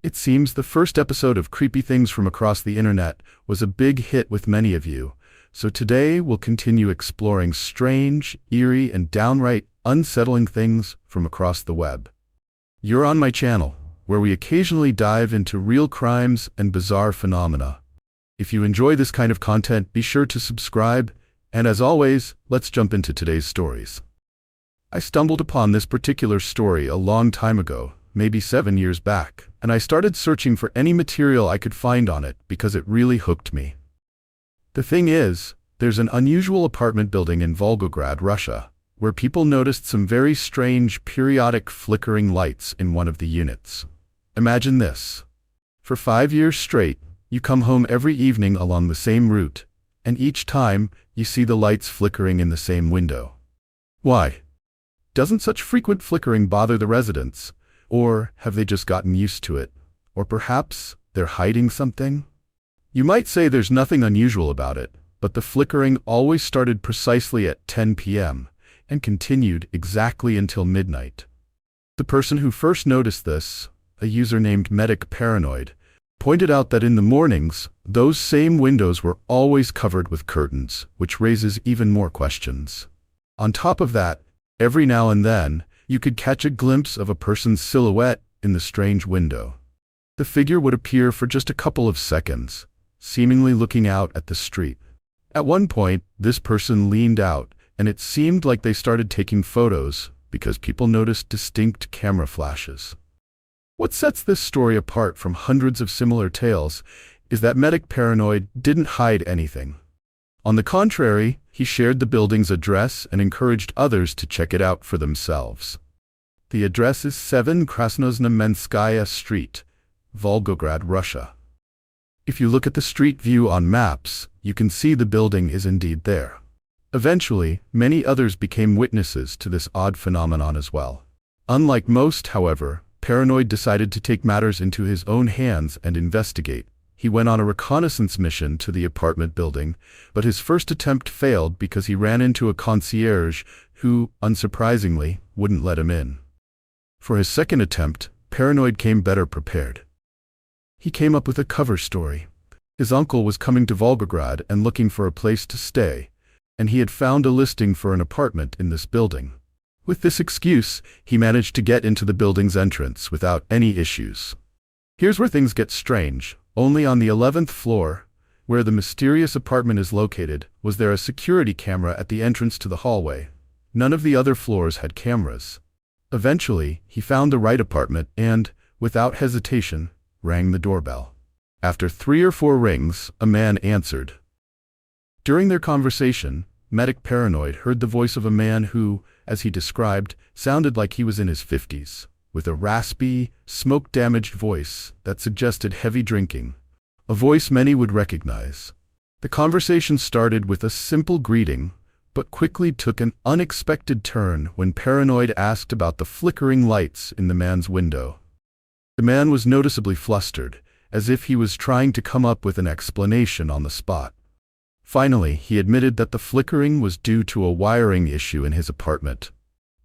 It seems the first episode of Creepy Things from Across the Internet was a big hit with many of you, so today we'll continue exploring strange, eerie, and downright unsettling things from across the web. You're on my channel, where we occasionally dive into real crimes and bizarre phenomena. If you enjoy this kind of content, be sure to subscribe, and as always, let's jump into today's stories. I stumbled upon this particular story a long time ago, maybe 7 years back, and I started searching for any material I could find on it because it really hooked me. The thing is, there's an unusual apartment building in Volgograd, Russia, where people noticed some very strange, periodic flickering lights in one of the units. Imagine this. For 5 years straight, you come home every evening along the same route, and each time, you see the lights flickering in the same window. Why? Doesn't such frequent flickering bother the residents? Or have they just gotten used to it? Or perhaps they're hiding something? You might say there's nothing unusual about it, but the flickering always started precisely at 10 p.m. and continued exactly until midnight. The person who first noticed this, a user named Medic Paranoid, pointed out that in the mornings, those same windows were always covered with curtains, which raises even more questions. On top of that, every now and then, you could catch a glimpse of a person's silhouette in the strange window. The figure would appear for just a couple of seconds, seemingly looking out at the street. At one point, this person leaned out, and it seemed like they started taking photos because people noticed distinct camera flashes. What sets this story apart from hundreds of similar tales is that Medic Paranoid didn't hide anything. On the contrary, he shared the building's address and encouraged others to check it out for themselves. The address is 7 Krasnoznamenskaya Street, Volgograd, Russia. If you look at the street view on maps, you can see the building is indeed there. Eventually, many others became witnesses to this odd phenomenon as well. Unlike most, however, Paranoid decided to take matters into his own hands and investigate. He went on a reconnaissance mission to the apartment building, but his first attempt failed because he ran into a concierge who, unsurprisingly, wouldn't let him in. For his second attempt, Paranoid came better prepared. He came up with a cover story. His uncle was coming to Volgograd and looking for a place to stay, and he had found a listing for an apartment in this building. With this excuse, he managed to get into the building's entrance without any issues. Here's where things get strange. Only on the 11th floor, where the mysterious apartment is located, was there a security camera at the entrance to the hallway. None of the other floors had cameras. Eventually, he found the right apartment and, without hesitation, rang the doorbell. After 3 or 4 rings, a man answered. During their conversation, Medic Paranoid heard the voice of a man who, as he described, sounded like he was in his 50s. With a raspy, smoke-damaged voice that suggested heavy drinking, a voice many would recognize. The conversation started with a simple greeting, but quickly took an unexpected turn when Paranoid asked about the flickering lights in the man's window. The man was noticeably flustered, as if he was trying to come up with an explanation on the spot. Finally, he admitted that the flickering was due to a wiring issue in his apartment.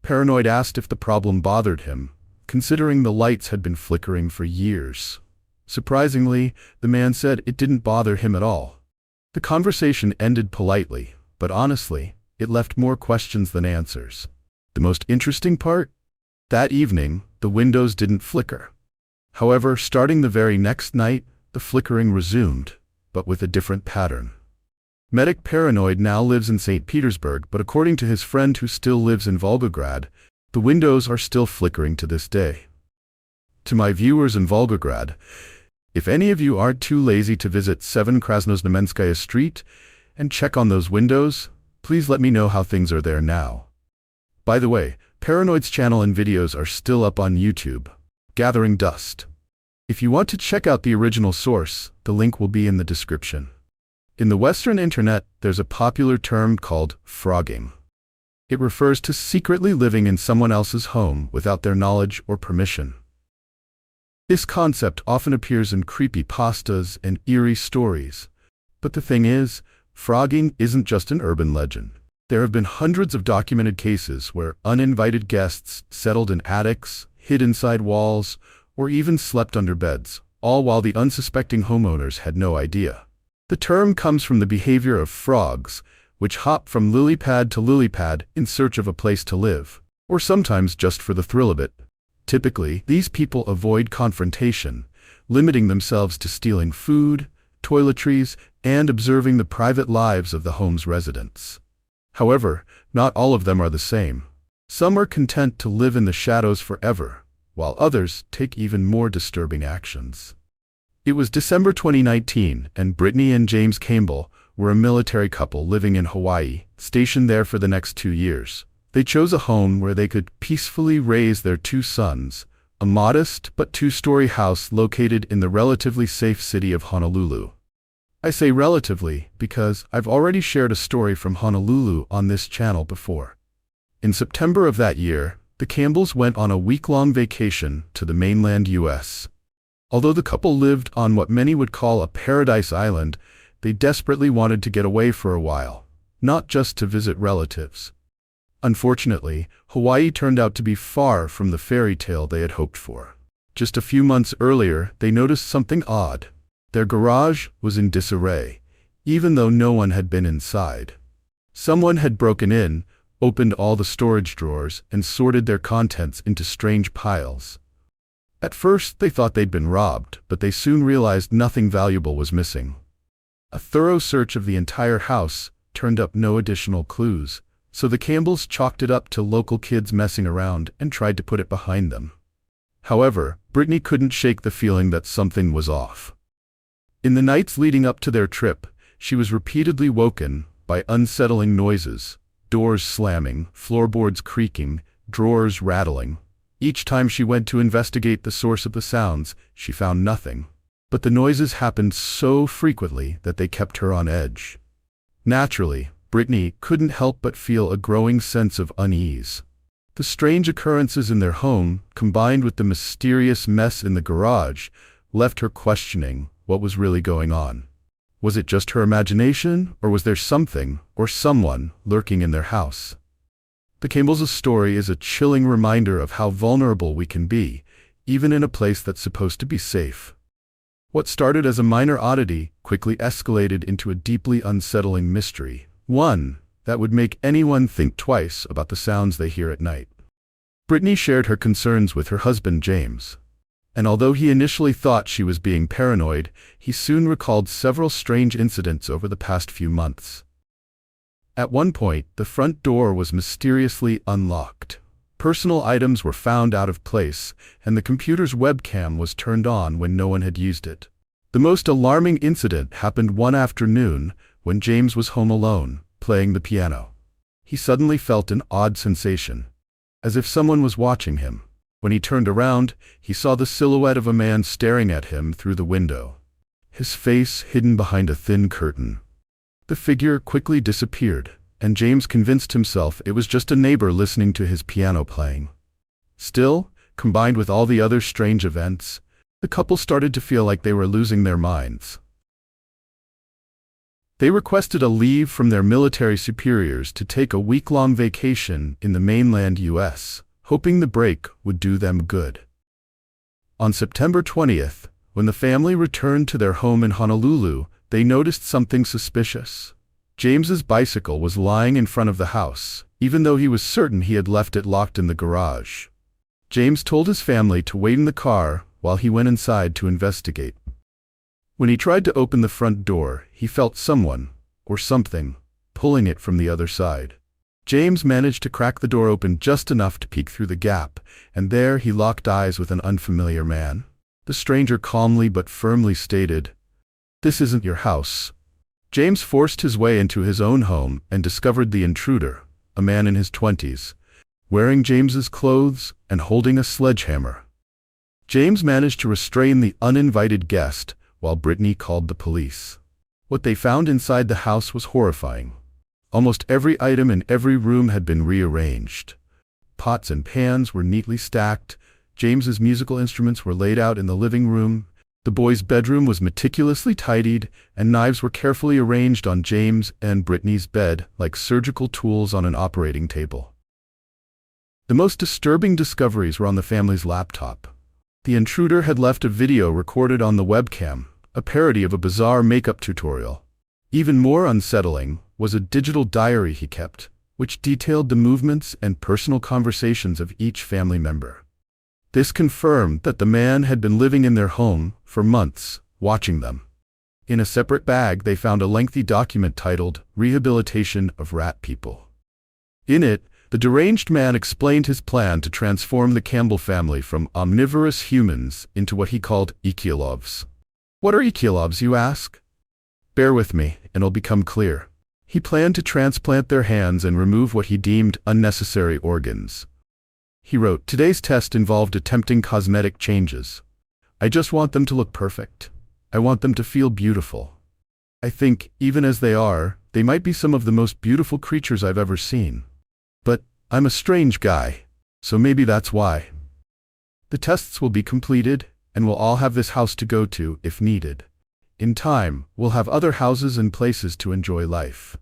Paranoid asked if the problem bothered him, considering the lights had been flickering for years. Surprisingly, the man said it didn't bother him at all. The conversation ended politely, but honestly, it left more questions than answers. The most interesting part? That evening, the windows didn't flicker. However, starting the very next night, the flickering resumed, but with a different pattern. Medic Paranoid now lives in St. Petersburg, but according to his friend who still lives in Volgograd, the windows are still flickering to this day. To my viewers in Volgograd, if any of you aren't too lazy to visit 7 Krasnoznamenskaya Street and check on those windows, please let me know how things are there now. By the way, Paranoid's channel and videos are still up on YouTube, Gathering Dust. If you want to check out the original source, the link will be in the description. In the Western Internet, there's a popular term called frogging. It refers to secretly living in someone else's home without their knowledge or permission. This concept often appears in creepypastas and eerie stories. But the thing is, frogging isn't just an urban legend. There have been hundreds of documented cases where uninvited guests settled in attics, hid inside walls, or even slept under beds, all while the unsuspecting homeowners had no idea. The term comes from the behavior of frogs, which hop from lily pad to lily pad in search of a place to live, or sometimes just for the thrill of it. Typically, these people avoid confrontation, limiting themselves to stealing food, toiletries, and observing the private lives of the home's residents. However, not all of them are the same. Some are content to live in the shadows forever, while others take even more disturbing actions. It was December 2019, and Brittany and James Campbell were a military couple living in Hawaii, stationed there for the next 2 years. They chose a home where they could peacefully raise their 2 sons, a modest but 2-story house located in the relatively safe city of Honolulu. I say relatively because I've already shared a story from Honolulu on this channel before. In September of that year, the Campbells went on a week-long vacation to the mainland U.S. Although the couple lived on what many would call a paradise island, they desperately wanted to get away for a while, not just to visit relatives. Unfortunately, Hawaii turned out to be far from the fairy tale they had hoped for. Just a few months earlier, they noticed something odd. Their garage was in disarray, even though no one had been inside. Someone had broken in, opened all the storage drawers, and sorted their contents into strange piles. At first, they thought they'd been robbed, but they soon realized nothing valuable was missing. A thorough search of the entire house turned up no additional clues, so the Campbells chalked it up to local kids messing around and tried to put it behind them. However, Brittany couldn't shake the feeling that something was off. In the nights leading up to their trip, she was repeatedly woken by unsettling noises, doors slamming, floorboards creaking, drawers rattling. Each time she went to investigate the source of the sounds, she found nothing. But the noises happened so frequently that they kept her on edge. Naturally, Brittany couldn't help but feel a growing sense of unease. The strange occurrences in their home, combined with the mysterious mess in the garage, left her questioning what was really going on. Was it just her imagination, or was there something, or someone, lurking in their house? The Campbells' story is a chilling reminder of how vulnerable we can be, even in a place that's supposed to be safe. What started as a minor oddity quickly escalated into a deeply unsettling mystery, one that would make anyone think twice about the sounds they hear at night. Brittany shared her concerns with her husband James, and although he initially thought she was being paranoid, he soon recalled several strange incidents over the past few months. At one point, the front door was mysteriously unlocked. Personal items were found out of place, and the computer's webcam was turned on when no one had used it. The most alarming incident happened one afternoon when James was home alone, playing the piano. He suddenly felt an odd sensation, as if someone was watching him. When he turned around, he saw the silhouette of a man staring at him through the window, his face hidden behind a thin curtain. The figure quickly disappeared, and James convinced himself it was just a neighbor listening to his piano playing. Still, combined with all the other strange events, the couple started to feel like they were losing their minds. They requested a leave from their military superiors to take a week-long vacation in the mainland U.S., hoping the break would do them good. On September 20th, when the family returned to their home in Honolulu, they noticed something suspicious. James's bicycle was lying in front of the house, even though he was certain he had left it locked in the garage. James told his family to wait in the car while he went inside to investigate. When he tried to open the front door, he felt someone, or something, pulling it from the other side. James managed to crack the door open just enough to peek through the gap, and there he locked eyes with an unfamiliar man. The stranger calmly but firmly stated, "This isn't your house." James forced his way into his own home and discovered the intruder, a man in his 20s, wearing James's clothes and holding a sledgehammer. James managed to restrain the uninvited guest while Brittany called the police. What they found inside the house was horrifying. Almost every item in every room had been rearranged. Pots and pans were neatly stacked, James's musical instruments were laid out in the living room, the boys' bedroom was meticulously tidied, and knives were carefully arranged on James and Brittany's bed like surgical tools on an operating table. The most disturbing discoveries were on the family's laptop. The intruder had left a video recorded on the webcam, a parody of a bizarre makeup tutorial. Even more unsettling was a digital diary he kept, which detailed the movements and personal conversations of each family member. This confirmed that the man had been living in their home for months, watching them. In a separate bag, they found a lengthy document titled Rehabilitation of Rat People. In it, the deranged man explained his plan to transform the Campbell family from omnivorous humans into what he called Ekialovs. What are Ekialovs, you ask? Bear with me, and it'll become clear. He planned to transplant their hands and remove what he deemed unnecessary organs. He wrote, "Today's test involved attempting cosmetic changes. I just want them to look perfect. I want them to feel beautiful. I think, even as they are, they might be some of the most beautiful creatures I've ever seen. But I'm a strange guy, so maybe that's why. The tests will be completed, and we'll all have this house to go to if needed. In time, we'll have other houses and places to enjoy life."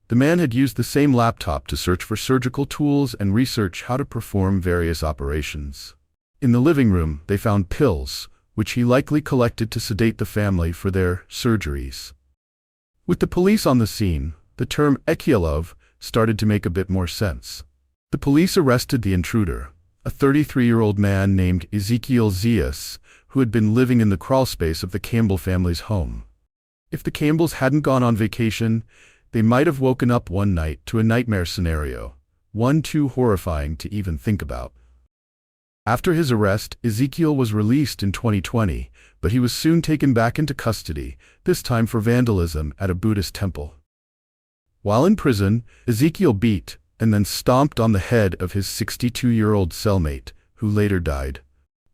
The man had used the same laptop to search for surgical tools and research how to perform various operations. In the living room, they found pills, which he likely collected to sedate the family for their surgeries. With the police on the scene, the term Ekialov started to make a bit more sense. The police arrested the intruder, a 33-year-old man named Ezekiel Zias, who had been living in the crawlspace of the Campbell family's home. If the Campbells hadn't gone on vacation, they might have woken up one night to a nightmare scenario, one too horrifying to even think about. After his arrest, Ezekiel was released in 2020, but he was soon taken back into custody, this time for vandalism at a Buddhist temple. While in prison, Ezekiel beat and then stomped on the head of his 62-year-old cellmate, who later died.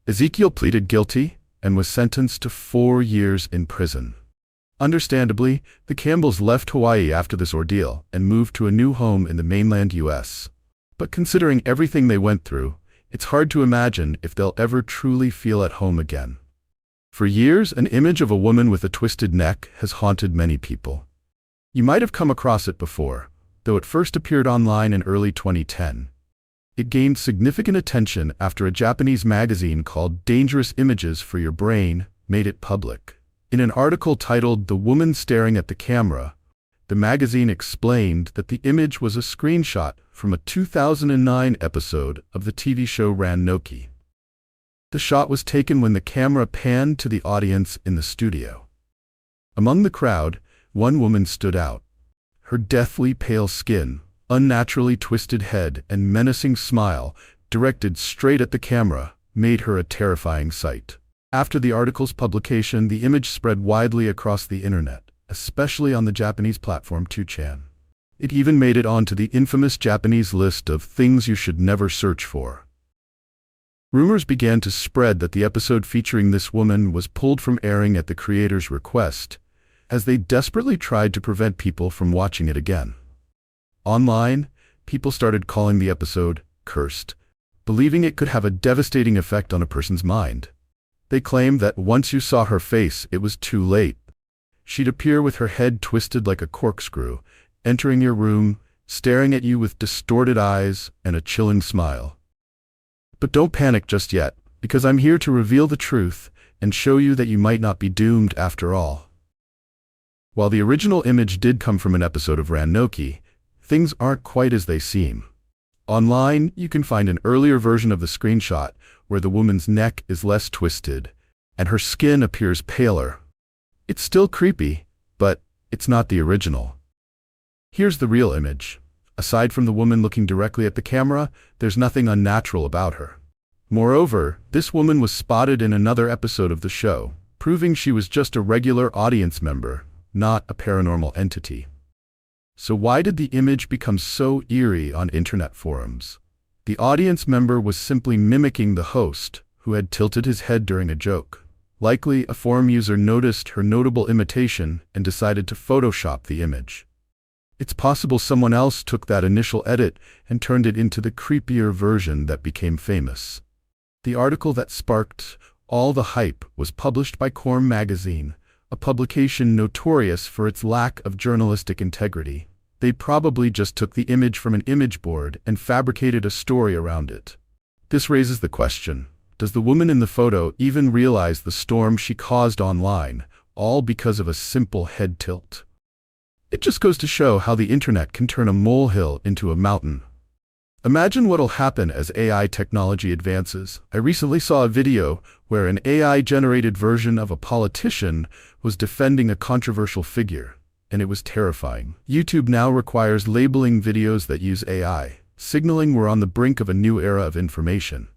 Ezekiel pleaded guilty and was sentenced to 4 years in prison. Understandably, the Campbells left Hawaii after this ordeal and moved to a new home in the mainland U.S. But considering everything they went through, it's hard to imagine if they'll ever truly feel at home again. For years, an image of a woman with a twisted neck has haunted many people. You might have come across it before, though it first appeared online in early 2010. It gained significant attention after a Japanese magazine called Dangerous Images for Your Brain made it public. In an article titled "The Woman Staring at the Camera," the magazine explained that the image was a screenshot from a 2009 episode of the TV show Rannoki. The shot was taken when the camera panned to the audience in the studio. Among the crowd, one woman stood out. Her deathly pale skin, unnaturally twisted head, and menacing smile, directed straight at the camera, made her a terrifying sight. After the article's publication, the image spread widely across the internet, especially on the Japanese platform 2chan. It even made it onto the infamous Japanese list of things you should never search for. Rumors began to spread that the episode featuring this woman was pulled from airing at the creator's request, as they desperately tried to prevent people from watching it again. Online, people started calling the episode cursed, believing it could have a devastating effect on a person's mind. They claimed that once you saw her face, it was too late. She'd appear with her head twisted like a corkscrew, entering your room, staring at you with distorted eyes and a chilling smile. But don't panic just yet, because I'm here to reveal the truth and show you that you might not be doomed after all. While the original image did come from an episode of Rannoki, things aren't quite as they seem. Online, you can find an earlier version of the screenshot where the woman's neck is less twisted and her skin appears paler. It's still creepy, but it's not the original. Here's the real image. Aside from the woman looking directly at the camera, there's nothing unnatural about her. Moreover, this woman was spotted in another episode of the show, proving she was just a regular audience member, not a paranormal entity. So why did the image become so eerie on internet forums? The audience member was simply mimicking the host, who had tilted his head during a joke. Likely, a forum user noticed her notable imitation and decided to Photoshop the image. It's possible someone else took that initial edit and turned it into the creepier version that became famous. The article that sparked all the hype was published by Quorum magazine, a publication notorious for its lack of journalistic integrity. They probably just took the image from an image board and fabricated a story around it. This raises the question, Does the woman in the photo even realize the storm she caused online, all because of a simple head tilt? It just goes to show how the internet can turn a molehill into a mountain. Imagine what'll happen as AI technology advances. I recently saw a video where an AI-generated version of a politician was defending a controversial figure, and it was terrifying. YouTube now requires labeling videos that use AI, signaling we're on the brink of a new era of information.